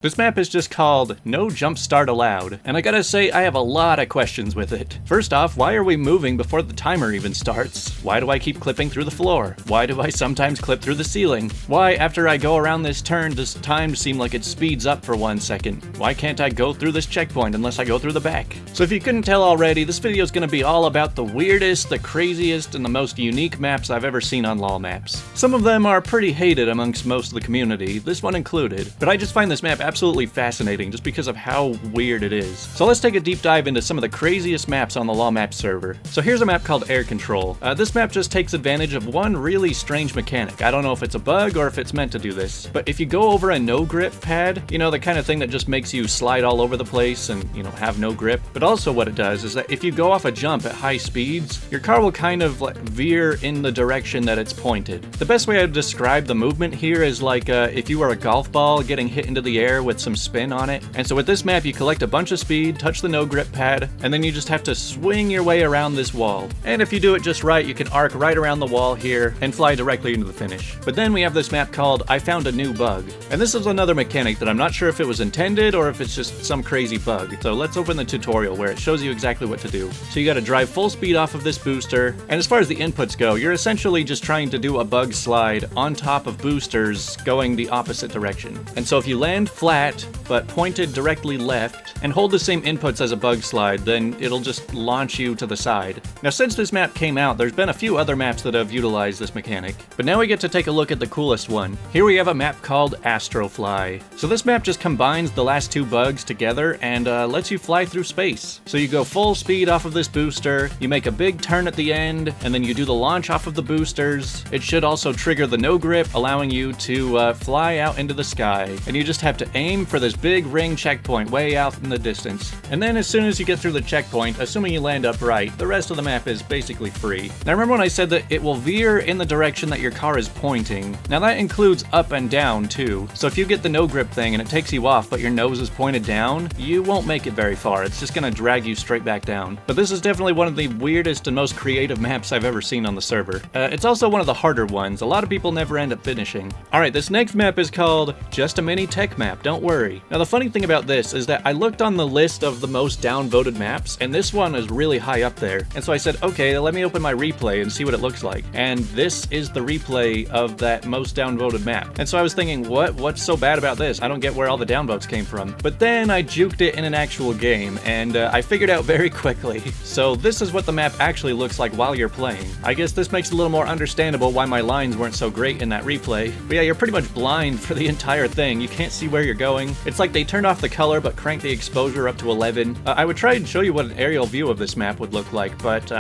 This map is just called No Jump Start Allowed, and I gotta say I have a lot of questions with it. First off, why are we moving before the timer even starts? Why do I keep clipping through the floor? Why do I sometimes clip through the ceiling? Why, after I go around this turn, does time seem like it speeds up for 1 second? Why can't I go through this checkpoint unless I go through the back? So if you couldn't tell already, this video is gonna be all about the weirdest, the craziest, and the most unique maps I've ever seen on LOLMAPS. Some of them are pretty hated amongst most of the community, this one included, but I just find this map absolutely fascinating just because of how weird it is. So let's take a deep dive into some of the craziest maps on the LOLMAPS server. So here's a map called Air Control. This map just takes advantage of one really strange mechanic. I don't know if it's a bug or if it's meant to do this, but if you go over a no grip pad, you know, the kind of thing that just makes you slide all over the place and, you know, have no grip. But also what it does is that if you go off a jump at high speeds, your car will kind of like veer in the direction that it's pointed. The best way I would describe the movement here is like if you were a golf ball getting hit into the air with some spin on it. And so with this map, you collect a bunch of speed, touch the no grip pad, and then you just have to swing your way around this wall. And if you do it just right, you can arc right around the wall here and fly directly into the finish. But then we have this map called I Found a New Bug. And this is another mechanic that I'm not sure if it was intended or if it's just some crazy bug. So let's open the tutorial where it shows you exactly what to do. So you gotta drive full speed off of this booster. And as far as the inputs go, you're essentially just trying to do a bug slide on top of boosters going the opposite direction. And so if you land flat, but pointed directly left, and hold the same inputs as a bug slide, then it'll just launch you to the side. Now since this map came out, there's been a few other maps that have utilized this mechanic, but now we get to take a look at the coolest one. Here we have a map called Astrofly. So this map just combines the last two bugs together and lets you fly through space. So you go full speed off of this booster, you make a big turn at the end, and then you do the launch off of the boosters. It should also trigger the no grip, allowing you to fly out into the sky. And you just have to aim for this big ring checkpoint way out in the distance. And then as soon as you get through the checkpoint, assuming you land upright, the rest of the map is basically free. Now remember when I said that it will veer in the direction that your car is pointing? Now that includes up and down too. So if you get the no grip thing and it takes you off but your nose is pointed down, you won't make it very far. It's just gonna drag you straight back down. But this is definitely one of the weirdest and most creative maps I've ever seen on the server. It's also one of the harder ones. A lot of people never end up finishing. Alright, this next map is called Just a Mini Tech Map, don't worry. Now the funny thing about this is that I looked on the list of the most downvoted maps, and this one is really high up there. And so I said, okay, let me open my replay and see what it looks like. And this is the replay of that most downvoted map. And so I was thinking, what's so bad about this? I don't get where all the downvotes came from. But then I juked it in an actual game, and I figured out very quickly. So this is what the map actually looks like while you're playing. I guess this makes it a little more understandable why my lines weren't so great in that replay. But yeah, you're pretty much blind for the entire thing. You can't see where you're going. It's like they turned off the color but cranked the exposure up to 11. I would try and show you what an aerial view of this map would look like, but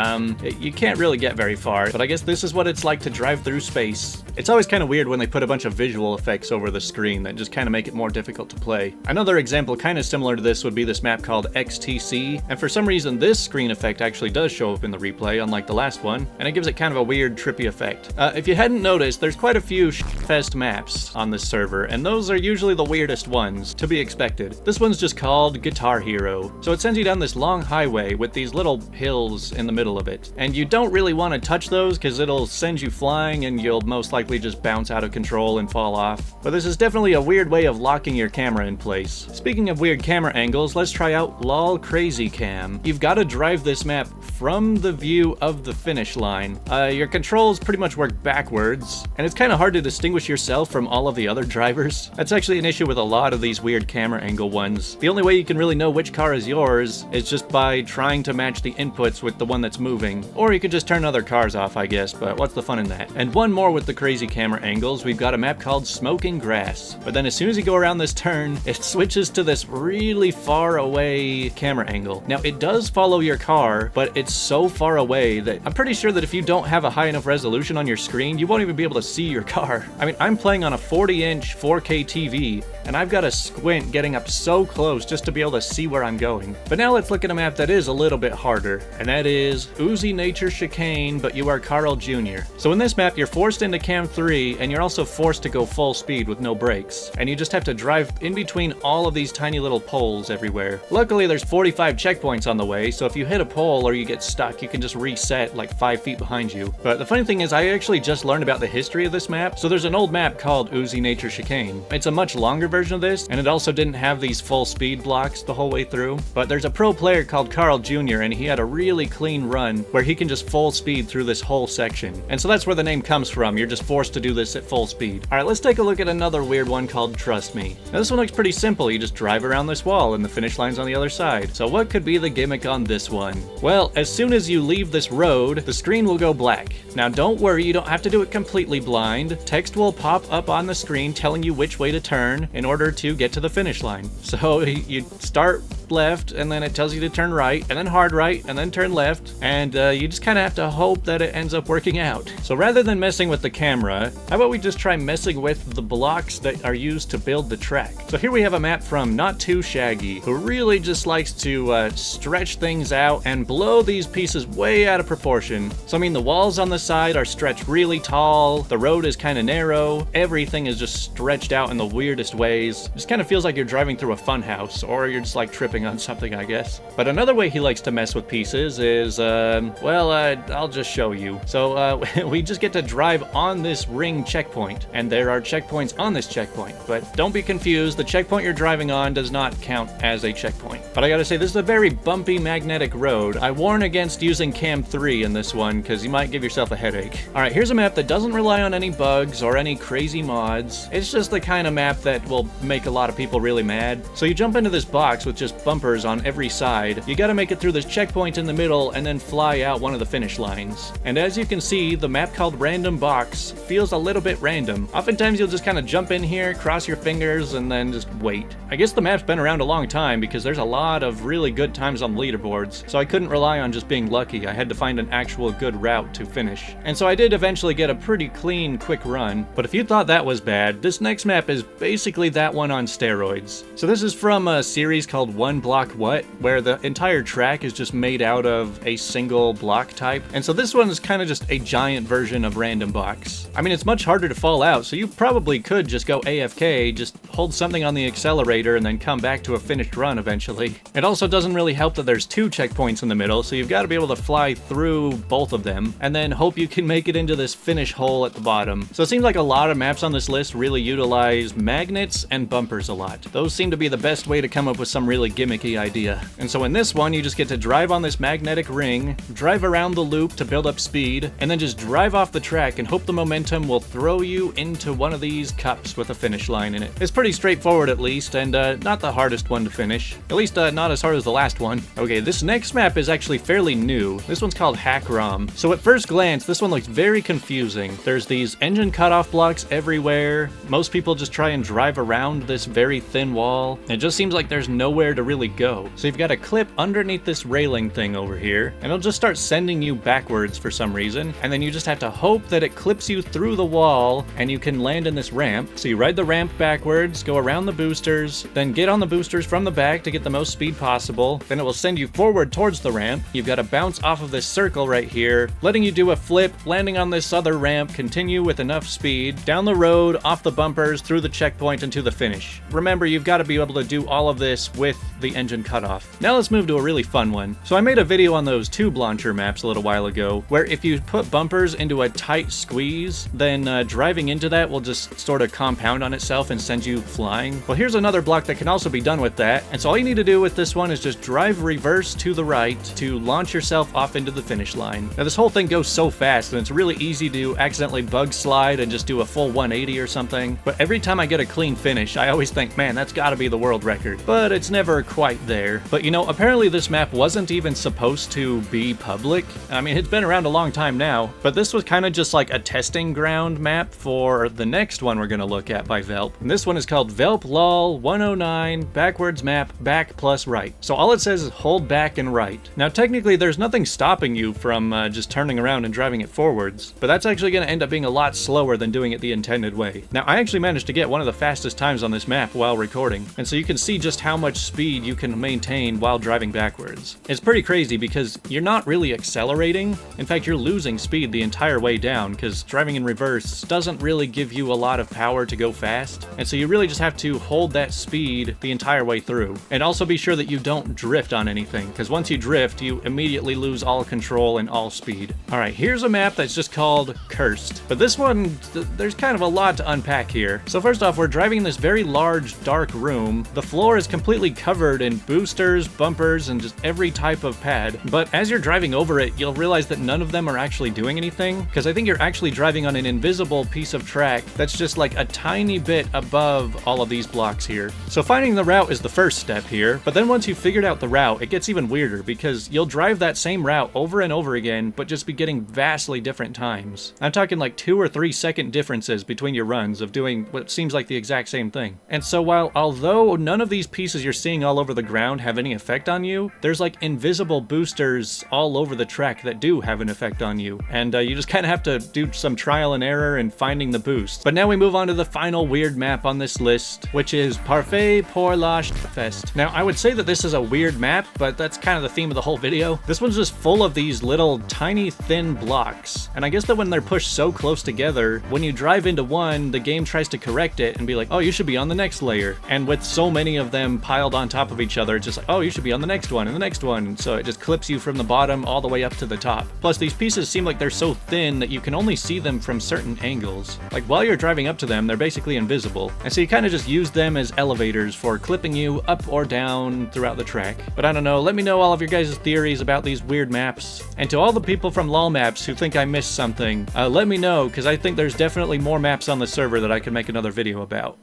you can't really get very far. But I guess this is what it's like to drive through space. It's always kind of weird when they put a bunch of visual effects over the screen that just kind of make it more difficult to play. Another example kind of similar to this would be this map called XTC, and for some reason this screen effect actually does show up in the replay, unlike the last one, and it gives it kind of a weird, trippy effect. If you hadn't noticed, there's quite a few fest maps on this server, and those are usually the weirdest ones, to be expected. This one's just called Guitar Hero. So it sends you down this long highway with these little hills in the middle of it. And you don't really want to touch those because it'll send you flying and you'll most likely just bounce out of control and fall off. But this is definitely a weird way of locking your camera in place. Speaking of weird camera angles, let's try out LOL Crazy Cam. You've got to drive this map from the view of the finish line. Your controls pretty much work backwards, and it's kind of hard to distinguish yourself from all of the other drivers. That's actually an issue with a lot of these weird camera angle ones. The only way you can really know which car is yours is just by trying to match the inputs with the one that's moving. Or you could just turn other cars off, I guess, but what's the fun in that? And one more with the crazy camera angles, we've got a map called Smoking Grass. But then as soon as you go around this turn, it switches to this really far away camera angle. Now it does follow your car, but it's so far away that I'm pretty sure that if you don't have a high enough resolution on your screen, you won't even be able to see your car. I mean, I'm playing on a 40-inch 4K TV, and I've got to squint getting up so close just to to be able to see where I'm going. But now let's look at a map that is a little bit harder, and that is Oozy Nature Chicane, but you are Carl Jr. So in this map, you're forced into Cam 3, and you're also forced to go full speed with no brakes. And you just have to drive in between all of these tiny little poles everywhere. Luckily, there's 45 checkpoints on the way, so if you hit a pole or you get stuck, you can just reset like 5 feet behind you. But the funny thing is, I actually just learned about the history of this map. So there's an old map called Oozy Nature Chicane. It's a much longer version of this, and it also didn't have these full speed blocks the whole way through. But there's a pro player called Carl Jr., and he had a really clean run where he can just full speed through this whole section. And so that's where the name comes from. You're just forced to do this at full speed. All right, let's take a look at another weird one called Trust Me. Now this one looks pretty simple. You just drive around this wall and the finish line's on the other side. So what could be the gimmick on this one? Well, as soon as you leave this road, the screen will go black. Now don't worry, you don't have to do it completely blind. Text will pop up on the screen telling you which way to turn in order to get to the finish line. So you start left, and then it tells you to turn right, and then hard right, and then turn left, and you just kind of have to hope that it ends up working out. So rather than messing with the camera, how about we just try messing with the blocks that are used to build the track? So here we have a map from Not Too Shaggy, who really just likes to stretch things out and blow these pieces way out of proportion. So I mean, the walls on the side are stretched really tall, the road is kind of narrow, everything is just stretched out in the weirdest ways. It just kind of feels like you're driving through a fun house, or you're just like tripping on something, I guess. But another way he likes to mess with pieces is, I'll just show you. So we just get to drive on this ring checkpoint, and there are checkpoints on this checkpoint. But don't be confused, the checkpoint you're driving on does not count as a checkpoint. But I gotta say, this is a very bumpy magnetic road. I warn against using Cam 3 in this one, because you might give yourself a headache. Alright, here's a map that doesn't rely on any bugs or any crazy mods. It's just the kind of map that will make a lot of people really mad. So you jump into this box with just bumpers on every side. You gotta make it through this checkpoint in the middle and then fly out one of the finish lines. And as you can see, the map called Random Box feels a little bit random. Oftentimes you'll just kind of jump in here, cross your fingers, and then just wait. I guess the map's been around a long time because there's a lot of really good times on leaderboards, so I couldn't rely on just being lucky. I had to find an actual good route to finish. And so I did eventually get a pretty clean, quick run. But if you thought that was bad, this next map is basically that one on steroids. So this is from a series called One Block What, where the entire track is just made out of a single block type. And so this one is kind of just a giant version of Random Box. I mean, it's much harder to fall out, so you probably could just go AFK, just hold something on the accelerator and then come back to a finished run eventually. It also doesn't really help that there's 2 checkpoints in the middle, so you've got to be able to fly through both of them and then hope you can make it into this finish hole at the bottom. So it seems like a lot of maps on this list really utilize magnets and bumpers a lot. Those seem to be the best way to come up with some really gimmicky idea. And so in this one, you just get to drive on this magnetic ring, drive around the loop to build up speed, and then just drive off the track and hope the momentum will throw you into one of these cups with a finish line in it. It's pretty straightforward at least, and not the hardest one to finish. At least not as hard as the last one. Okay, this next map is actually fairly new. This one's called Hack ROM. So at first glance, this one looks very confusing. There's these engine cutoff blocks everywhere. Most people just try and drive around this very thin wall. It just seems like there's nowhere to really go. So you've got a clip underneath this railing thing over here, and it'll just start sending you backwards for some reason, and then you just have to hope that it clips you through the wall and you can land in this ramp. So you ride the ramp backwards, go around the boosters, then get on the boosters from the back to get the most speed possible. Then it will send you forward towards the ramp. You've got to bounce off of this circle right here, letting you do a flip, landing on this other ramp, continue with enough speed, down the road, off the bumpers, through the checkpoint, and to the finish. Remember, you've got to be able to do all of this with the engine cutoff. Now let's move to a really fun one. So I made a video on those tube launcher maps a little while ago, where if you put bumpers into a tight squeeze, then driving into that will just sort of compound on itself and send you flying. Well, here's another block that can also be done with that, and so all you need to do with this one is just drive reverse to the right to launch yourself off into the finish line. Now this whole thing goes so fast, and it's really easy to accidentally bug slide and just do a full 180 or something, but every time I get a clean finish, I always think, man, that's gotta be the world record. But it's never quite there. But you know, apparently this map wasn't even supposed to be public. I mean, it's been around a long time now, but this was kind of just like a testing ground map for the next one we're gonna look at by Velp. And this one is called Velp Lol 109 backwards map back plus right. So all it says is hold back and right. Now technically there's nothing stopping you from just turning around and driving it forwards, but that's actually going to end up being a lot slower than doing it the intended way. Now I actually managed to get one of the fastest times on this map while recording, and so you can see just how much speed you can maintain while driving backwards. It's pretty crazy because you're not really accelerating. In fact, you're losing speed the entire way down because driving in reverse doesn't really give you a lot of power to go fast, and so you really just have to hold that speed the entire way through. And also be sure that you don't drift on anything, because once you drift, you immediately lose all control and all speed. Alright, here's a map that's just called Cursed. But this one, there's kind of a lot to unpack here. So first off, we're driving in this very large, dark room. The floor is completely covered in boosters, bumpers, and just every type of pad. But as you're driving over it, you'll realize that none of them are actually doing anything, because I think you're actually driving on an invisible piece of track that's just like a tiny bit above all of these blocks here. So finding the route is the first step here, but then once you've figured out the route, it gets even weirder because you'll drive that same route over and over again, but just be getting vastly different times. I'm talking like 2 or 3 second differences between your runs of doing what seems like the exact same thing. And so although none of these pieces you're seeing all over the ground have any effect on you, there's like invisible boosters all over the track that do have an effect on you. And you just kind of have to do some trial and error in finding the boost. But now we move on to the final weird map on this list, which is Parfait pour la Fest. Now I would say that this is a weird map, but that's kind of the theme of the whole video. This one's just full of these little tiny thin blocks. And I guess that when they're pushed so close together, when you drive into one, the game tries to correct it and be like, oh, you should be on the next layer. And with so many of them piled on top of each other, it's just like, oh, you should be on the next one and the next one. So it just clips you from the bottom all the way up to the top. Plus these pieces seem like they're so thin that you can only see them from certain angles. Like while you're driving up to them, they're basically invisible. And so you kind of just use them as elevators for clipping you up or down throughout the track. But I don't know, let me know all of your guys' theories about these weird maps. And to all the people from LOLMAPS who think I missed something, let me know, because I think there's definitely more maps on the server that I could make another video about.